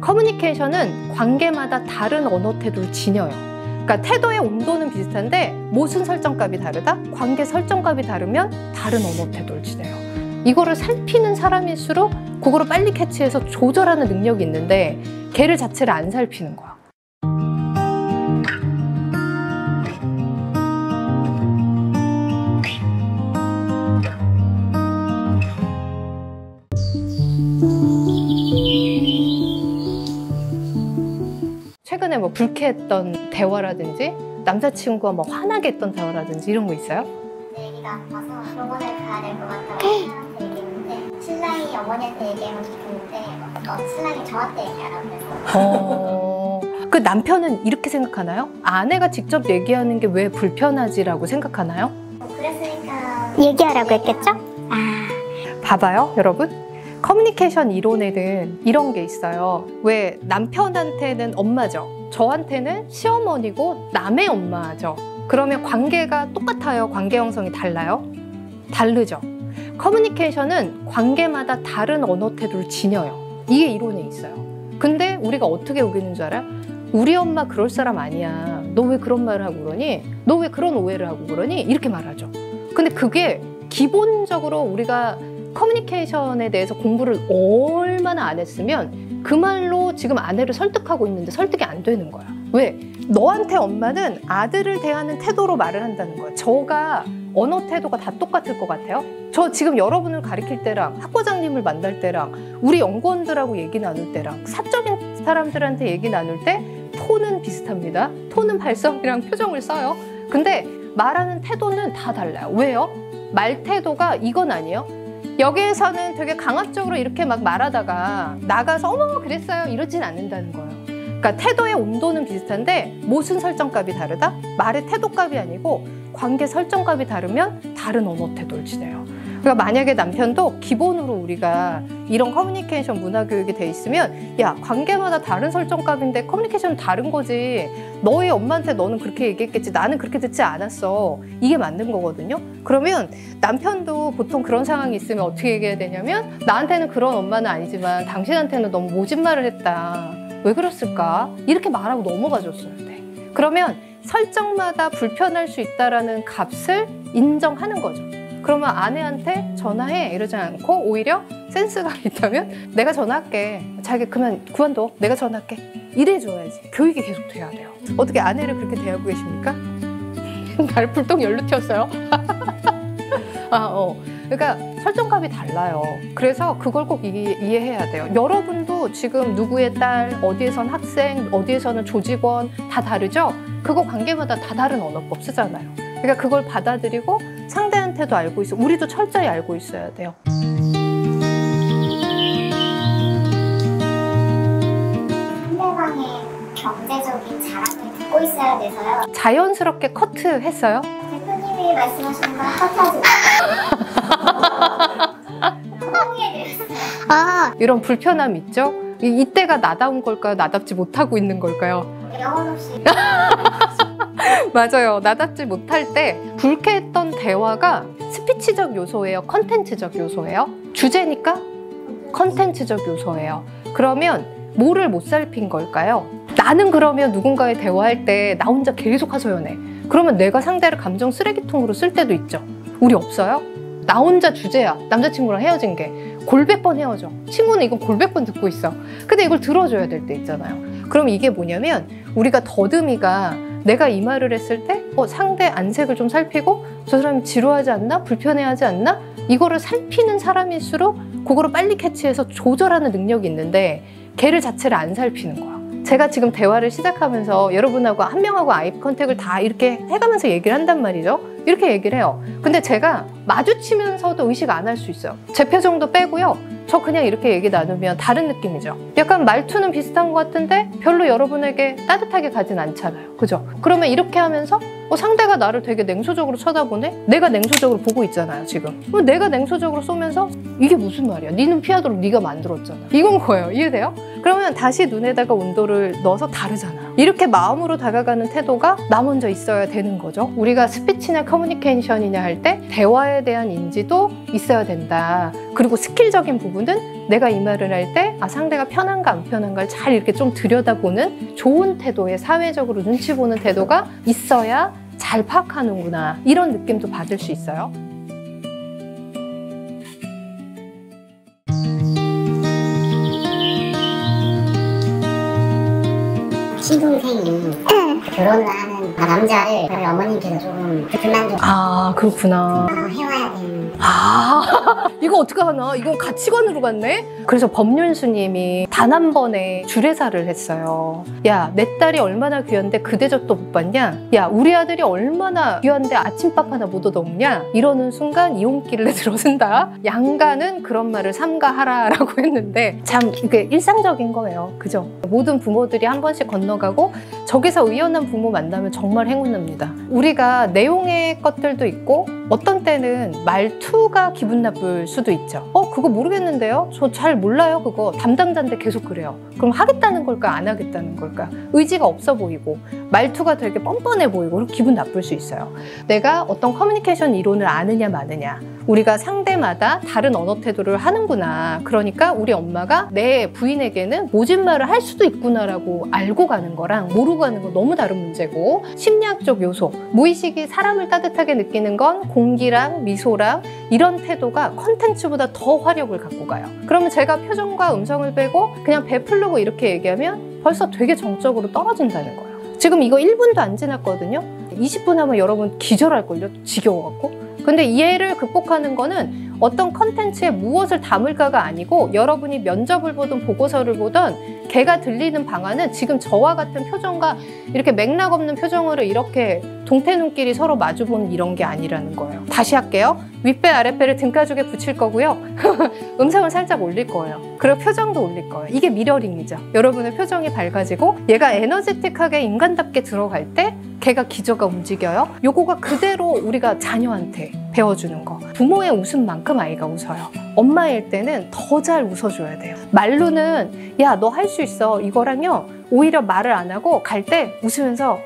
커뮤니케이션은 관계마다 다른 언어 태도를 지녀요. 그러니까 태도의 온도는 비슷한데 모순 설정값이 다르다? 관계 설정값이 다르면 다른 언어 태도를 지녀요. 이거를 살피는 사람일수록 그거를 빨리 캐치해서 조절하는 능력이 있는데 걔를 자체를 안 살피는 거야. 최근에 뭐 불쾌했던 대화라든지 남자친구가 뭐 화나게 했던 대화라든지 이런 거 있어요? 얘기가 아파서 병원을 가야 될 것 같다고 신랑한테 얘기했는데 신랑이 어머니한테 얘기하면 좋겠는데 신랑이 저한테 얘기하라고 해서 그 남편은 이렇게 생각하나요? 아내가 직접 얘기하는 게 왜 불편하지라고 생각하나요? 그랬으니까 얘기하라고 했겠죠? 봐봐요, 여러분. 커뮤니케이션 이론에는 이런 게 있어요. 왜 남편한테는 엄마죠. 저한테는 시어머니고 남의 엄마죠. 그러면 관계가 똑같아요? 관계 형성이 달라요? 다르죠. 커뮤니케이션은 관계마다 다른 언어 태도를 지녀요. 이게 이론에 있어요. 근데 우리가 어떻게 여기는 줄 알아? 우리 엄마 그럴 사람 아니야. 너 왜 그런 말을 하고 그러니? 너 왜 그런 오해를 하고 그러니? 이렇게 말하죠. 근데 그게 기본적으로 우리가 커뮤니케이션에 대해서 공부를 얼마나 안 했으면 그 말로 지금 아내를 설득하고 있는데 설득이 안 되는 거야. 왜? 너한테 엄마는 아들을 대하는 태도로 말을 한다는 거야. 저가 언어 태도가 다 똑같을 것 같아요? 저 지금 여러분을 가르칠 때랑 학과장님을 만날 때랑 우리 연구원들하고 얘기 나눌 때랑 사적인 사람들한테 얘기 나눌 때 톤은 비슷합니다. 톤은 발성이랑 표정을 써요. 근데 말하는 태도는 다 달라요. 왜요? 말 태도가 이건 아니에요. 여기에서는 되게 강압적으로 이렇게 막 말하다가 나가서 어머 그랬어요 이러진 않는다는 거예요. 그러니까 태도의 온도는 비슷한데 모순 설정값이 다르다? 말의 태도값이 아니고 관계 설정값이 다르면 다른 언어 태도를 지내요. 그러니까 만약에 남편도 기본으로 우리가 이런 커뮤니케이션 문화 교육이 돼 있으면 야 관계마다 다른 설정값인데 커뮤니케이션은 다른 거지. 너희 엄마한테 너는 그렇게 얘기했겠지. 나는 그렇게 듣지 않았어. 이게 맞는 거거든요. 그러면 남편도 보통 그런 상황이 있으면 어떻게 얘기해야 되냐면 나한테는 그런 엄마는 아니지만 당신한테는 너무 모진 말을 했다. 왜 그랬을까? 이렇게 말하고 넘어가 줬어야 돼. 그러면 설정마다 불편할 수 있다라는 값을 인정하는 거죠. 그러면 아내한테 전화해 이러지 않고 오히려 센스가 있다면 내가 전화할게. 자기 그만둬. 내가 전화할게. 이래줘야지. 교육이 계속 돼야 돼요. 어떻게 아내를 그렇게 대하고 계십니까? 날 불똥 열로 튀었어요. 그러니까 설정값이 달라요. 그래서 그걸 꼭 이해해야 돼요. 여러분도 지금 누구의 딸, 어디에선 학생, 어디에서는 조직원 다 다르죠? 그거 관계마다 다 다른 언어법 쓰잖아요. 그러니까 그걸 받아들이고 상대한테도 알고 있어. 우리도 철저히 알고 있어야 돼요. 상대방의 경제적인 자랑을 듣고 있어야 돼서요. 자연스럽게 커트했어요? 대표님이 말씀하시는 건 커트하지 마세요. 이런 불편함 있죠? 이때가 나다운 걸까요? 나답지 못하고 있는 걸까요? 영혼 없이 맞아요. 나답지 못할 때 불쾌했던 대화가 스피치적 요소예요? 컨텐츠적 요소예요? 주제니까 컨텐츠적 요소예요. 그러면 뭐를 못 살핀 걸까요? 나는 그러면 누군가의 대화할 때 나 혼자 계속 하소연해. 그러면 내가 상대를 감정 쓰레기통으로 쓸 때도 있죠. 우리 없어요? 나 혼자 주제야. 남자친구랑 헤어진 게 골백 번 헤어져. 친구는 이건 골백 번 듣고 있어. 근데 이걸 들어줘야 될 때 있잖아요. 그럼 이게 뭐냐면 우리가 더듬이가 내가 이 말을 했을 때 상대 안색을 좀 살피고 저 사람이 지루하지 않나? 불편해하지 않나? 이거를 살피는 사람일수록 그거를 빨리 캐치해서 조절하는 능력이 있는데 걔를 자체를 안 살피는 거야. 제가 지금 대화를 시작하면서 여러분하고 한 명하고 아이 컨택을 다 이렇게 해가면서 얘기를 한단 말이죠. 이렇게 얘기를 해요. 근데 제가 마주치면서도 의식 안 할 수 있어요. 제 표정도 빼고요. 저 그냥 이렇게 얘기 나누면 다른 느낌이죠. 약간 말투는 비슷한 것 같은데 별로 여러분에게 따뜻하게 가진 않잖아요. 그죠? 그러면 이렇게 하면서 상대가 나를 되게 냉소적으로 쳐다보네? 내가 냉소적으로 보고 있잖아요, 지금. 내가 냉소적으로 쏘면서 이게 무슨 말이야? 니는 피하도록 네가 만들었잖아. 이건 거예요. 이해돼요? 그러면 다시 눈에다가 온도를 넣어서 다르잖아. 이렇게 마음으로 다가가는 태도가 나 먼저 있어야 되는 거죠. 우리가 스피치냐 커뮤니케이션이냐 할 때 대화에 대한 인지도 있어야 된다. 그리고 스킬적인 부분은 내가 이 말을 할 때 상대가 편한가 안 편한가를 잘 이렇게 좀 들여다보는 좋은 태도의 사회적으로 눈치 보는 태도가 있어야 잘 파악하는구나 이런 느낌도 받을 수 있어요. 시동생이 결혼을 하는 남자를 저희 어머님께서 조금 불만족 그렇구나. 해와야 되는 이거 어떡하나? 이건 가치관으로 갔네? 그래서 법륜스님이 단 한 번에 주례사를 했어요. 야, 내 딸이 얼마나 귀한데 그 대접도 못 받냐? 야, 우리 아들이 얼마나 귀한데 아침밥 하나 못 얻어먹냐? 이러는 순간 이혼길을 들어선다. 양가는 그런 말을 삼가하라 라고 했는데 참 이게 일상적인 거예요. 그죠? 모든 부모들이 한 번씩 건너가고 저기서 의연한 부모 만나면 정말 행운납니다. 우리가 내용의 것들도 있고 어떤 때는 말투가 기분 나쁠 수도 있죠. 그거 모르겠는데요? 저 잘 몰라요 그거. 담당자인데 계속 그래요. 그럼 하겠다는 걸까 안 하겠다는 걸까? 의지가 없어 보이고 말투가 되게 뻔뻔해 보이고 그리고 기분 나쁠 수 있어요. 내가 어떤 커뮤니케이션 이론을 아느냐 마느냐, 우리가 상대마다 다른 언어 태도를 하는구나. 그러니까 우리 엄마가 내 부인에게는 모진 말을 할 수도 있구나라고 알고 가는 거랑 모르고 가는 건 너무 다른 문제고, 심리학적 요소, 무의식이 사람을 따뜻하게 느끼는 건 공기랑 미소랑 이런 태도가 컨텐츠보다 더 화력을 갖고 가요. 그러면 제가 표정과 음성을 빼고 그냥 베풀르고 이렇게 얘기하면 벌써 되게 정적으로 떨어진다는 거예요. 지금 이거 1분도 안 지났거든요. 20분 하면 여러분 기절할걸요? 지겨워갖고. 근데 이해를 극복하는 거는 어떤 컨텐츠에 무엇을 담을까가 아니고, 여러분이 면접을 보든 보고서를 보든 걔가 들리는 방안은 지금 저와 같은 표정과 이렇게 맥락 없는 표정으로 이렇게 동태눈길이 서로 마주보는 이런 게 아니라는 거예요. 다시 할게요. 윗배 아랫배를 등가죽에 붙일 거고요. 음성을 살짝 올릴 거예요. 그리고 표정도 올릴 거예요. 이게 미러링이죠. 여러분의 표정이 밝아지고 얘가 에너제틱하게 인간답게 들어갈 때 걔가 기저가 움직여요. 요거가 그대로 우리가 자녀한테 배워주는 거. 부모의 웃음만큼 아이가 웃어요. 엄마일 때는 더 잘 웃어줘야 돼요. 말로는 야, 너 할 수 있어 이거랑요, 오히려 말을 안 하고 갈 때 웃으면서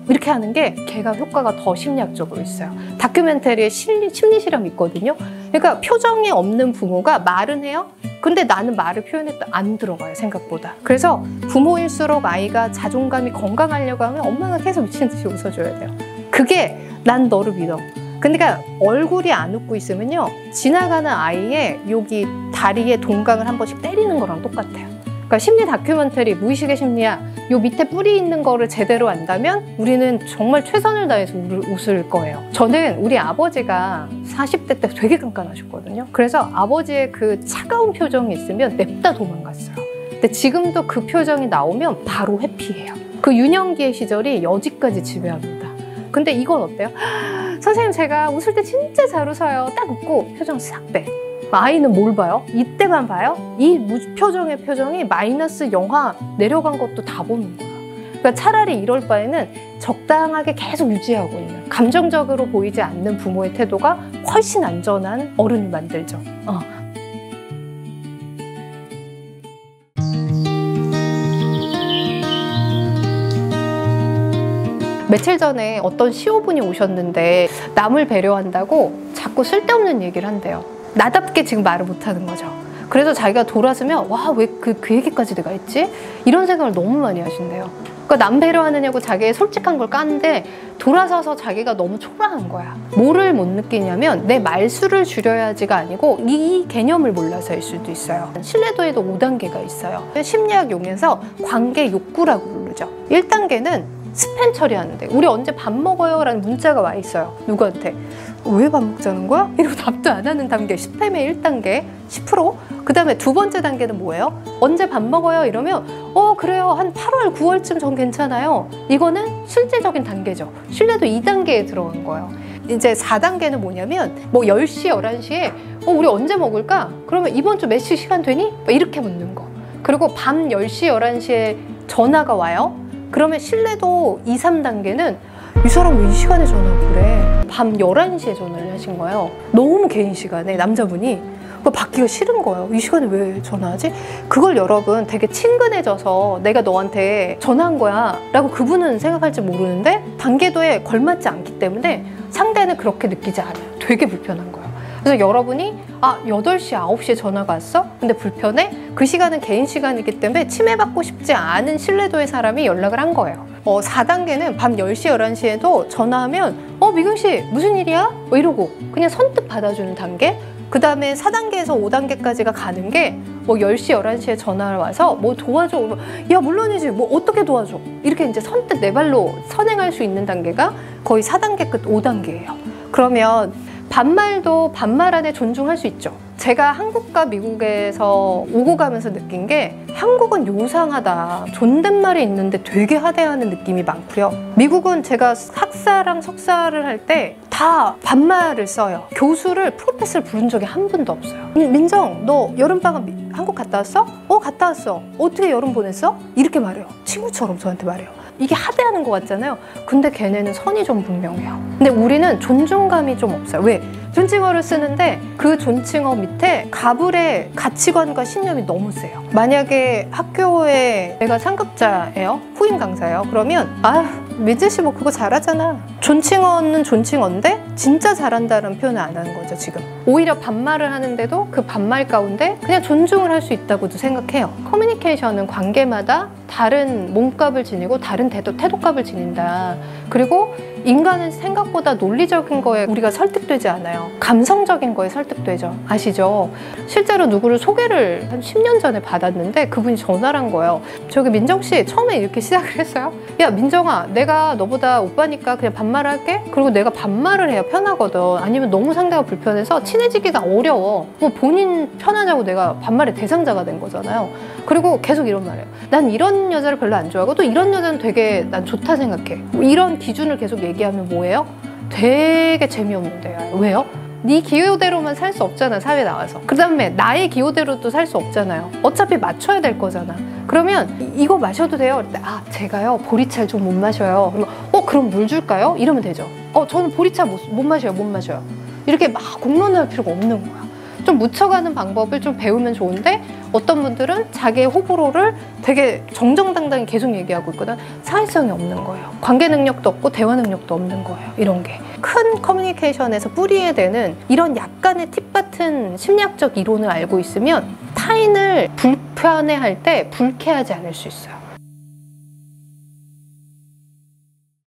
이렇게 하는 게 걔가 효과가 더 심리학적으로 있어요. 다큐멘터리에 심리 실험이 있거든요. 그러니까 표정이 없는 부모가 말은 해요. 근데 나는 말을 표현했다 안 들어가요, 생각보다. 그래서 부모일수록 아이가 자존감이 건강하려고 하면 엄마가 계속 미친 듯이 웃어줘야 돼요. 그게 난 너를 믿어. 그러니까 얼굴이 안 웃고 있으면요, 지나가는 아이의 여기 다리에 동강을 한 번씩 때리는 거랑 똑같아요. 그러니까 심리 다큐멘터리 무의식의 심리야, 요 밑에 뿌리 있는 거를 제대로 안다면 우리는 정말 최선을 다해서 웃을 거예요. 저는 우리 아버지가 40대 때 되게 깐깐하셨거든요. 그래서 아버지의 그 차가운 표정이 있으면 냅다 도망갔어요. 근데 지금도 그 표정이 나오면 바로 회피해요. 그 유년기의 시절이 여지까지 지배합니다. 근데 이건 어때요? 선생님, 제가 웃을 때 진짜 잘 웃어요. 딱 웃고 표정 싹 빼. 아이는 뭘 봐요? 이때만 봐요? 이 표정의 표정이 마이너스 영하 내려간 것도 다 보는 거야. 그러니까 차라리 이럴 바에는 적당하게 계속 유지하고 있는, 감정적으로 보이지 않는 부모의 태도가 훨씬 안전한 어른을 만들죠. 며칠 전에 어떤 시호분이 오셨는데 남을 배려한다고 자꾸 쓸데없는 얘기를 한대요. 나답게 지금 말을 못하는 거죠. 그래서 자기가 돌아서면 와, 왜 그 얘기까지 내가 했지? 이런 생각을 너무 많이 하신대요. 그러니까 남 배려하느냐고 자기의 솔직한 걸 까는데 돌아서서 자기가 너무 초라한 거야. 뭐를 못 느끼냐면 내 말수를 줄여야지가 아니고 이 개념을 몰라서일 수도 있어요. 신뢰도에도 5단계가 있어요. 심리학 용에서 관계 욕구라고 부르죠. 1단계는 스팸 처리하는데, 우리 언제 밥 먹어요? 라는 문자가 와 있어요. 누구한테? 왜 밥 먹자는 거야? 이러고 답도 안 하는 단계, 스팸의 1단계 10%. 그 다음에 두 번째 단계는 뭐예요? 언제 밥 먹어요? 이러면 그래요, 한 8월 9월쯤 전 괜찮아요. 이거는 실질적인 단계죠. 신뢰도 2단계에 들어간 거예요. 이제 4단계는 뭐냐면 10시, 11시에 우리 언제 먹을까? 그러면 이번 주 몇 시 시간 되니? 이렇게 묻는 거. 그리고 밤 10시, 11시에 전화가 와요. 그러면 신뢰도 2, 3단계는 이 사람 왜 이 시간에 전화를 그래? 밤 11시에 전화를 하신 거예요. 너무 개인 시간에 남자분이. 받기가 싫은 거예요. 이 시간에 왜 전화하지? 그걸 여러분 되게 친근해져서 내가 너한테 전화한 거야 라고 그분은 생각할지 모르는데 단계도에 걸맞지 않기 때문에 상대는 그렇게 느끼지 않아요. 되게 불편한 거예요. 그래서 여러분이 8시, 9시에 전화가 왔어? 근데 불편해? 그 시간은 개인 시간이기 때문에 침해받고 싶지 않은 신뢰도의 사람이 연락을 한 거예요. 4단계는 밤 10시, 11시에도 전화하면 미경씨 무슨 일이야? 이러고 그냥 선뜻 받아주는 단계. 그 다음에 4단계에서 5단계까지가 가는 게 10시, 11시에 전화를 와서 뭐 도와줘. 야, 물론이지. 뭐 어떻게 도와줘. 이렇게 이제 선뜻 내 발로 선행할 수 있는 단계가 거의 4단계 끝 5단계예요. 그러면 반말도 반말 안에 존중할 수 있죠. 제가 한국과 미국에서 오고 가면서 느낀 게 한국은 요상하다. 존댓말이 있는데 되게 하대하는 느낌이 많고요. 미국은 제가 학사랑 석사를 할 때 다 반말을 써요. 교수를 프로페서를 부른 적이 한 번도 없어요. 민정, 너 여름방학 한국 갔다 왔어? 갔다 왔어. 어떻게 여름 보냈어? 이렇게 말해요. 친구처럼 저한테 말해요. 이게 하대하는 것 같잖아요. 근데 걔네는 선이 좀 분명해요. 근데 우리는 존중감이 좀 없어요. 왜? 존칭어를 쓰는데 그 존칭어 밑에 가불의 가치관과 신념이 너무 세요. 만약에 학교에 내가 상급자예요. 후임 강사예요. 그러면 민재 씨 뭐 그거 잘하잖아. 존칭어는 존칭어인데 진짜 잘한다는 표현을 안 하는 거죠, 지금. 오히려 반말을 하는데도 그 반말 가운데 그냥 존중을 할 수 있다고도 생각해요. 커뮤니케이션은 관계마다 다른 몸값을 지니고 다른 태도값을 지닌다. 그리고 인간은 생각보다 논리적인 거에 우리가 설득되지 않아요. 감성적인 거에 설득되죠. 아시죠? 실제로 누구를 소개를 한 10년 전에 받았는데 그분이 전화를 한 거예요. 저기 민정 씨 처음에 이렇게 시작을 했어요. 야, 민정아, 내가 너보다 오빠니까 그냥 반말을 할게. 그리고 내가 반말을 해야 편하거든. 아니면 너무 상대가 불편해서 친해지기가 어려워. 뭐 본인 편하자고 내가 반말의 대상자가 된 거잖아요. 그리고 계속 이런 말이에요. 난 이런 여자를 별로 안 좋아하고 또 이런 여자는 되게 난 좋다 생각해. 뭐 이런 기준을 계속 얘기하면 뭐예요? 되게 재미없는데요. 왜요? 네 기호대로만 살 수 없잖아, 사회 나와서. 그 다음에 나의 기호대로도 살 수 없잖아요. 어차피 맞춰야 될 거잖아. 그러면 이거 마셔도 돼요? 제가요 보리차를 좀 못 마셔요. 그러면 그럼 물 줄까요? 이러면 되죠. 저는 보리차 못 마셔요. 이렇게 막 공론할 필요가 없는 거야. 좀 묻혀가는 방법을 좀 배우면 좋은데 어떤 분들은 자기의 호불호를 되게 정정당당히 계속 얘기하고 있거든. 사회성이 없는 거예요. 관계 능력도 없고 대화 능력도 없는 거예요. 이런 게. 큰 커뮤니케이션에서 뿌리에 대는 이런 약간의 팁 같은 심리학적 이론을 알고 있으면 타인을 불편해할 때 불쾌하지 않을 수 있어요.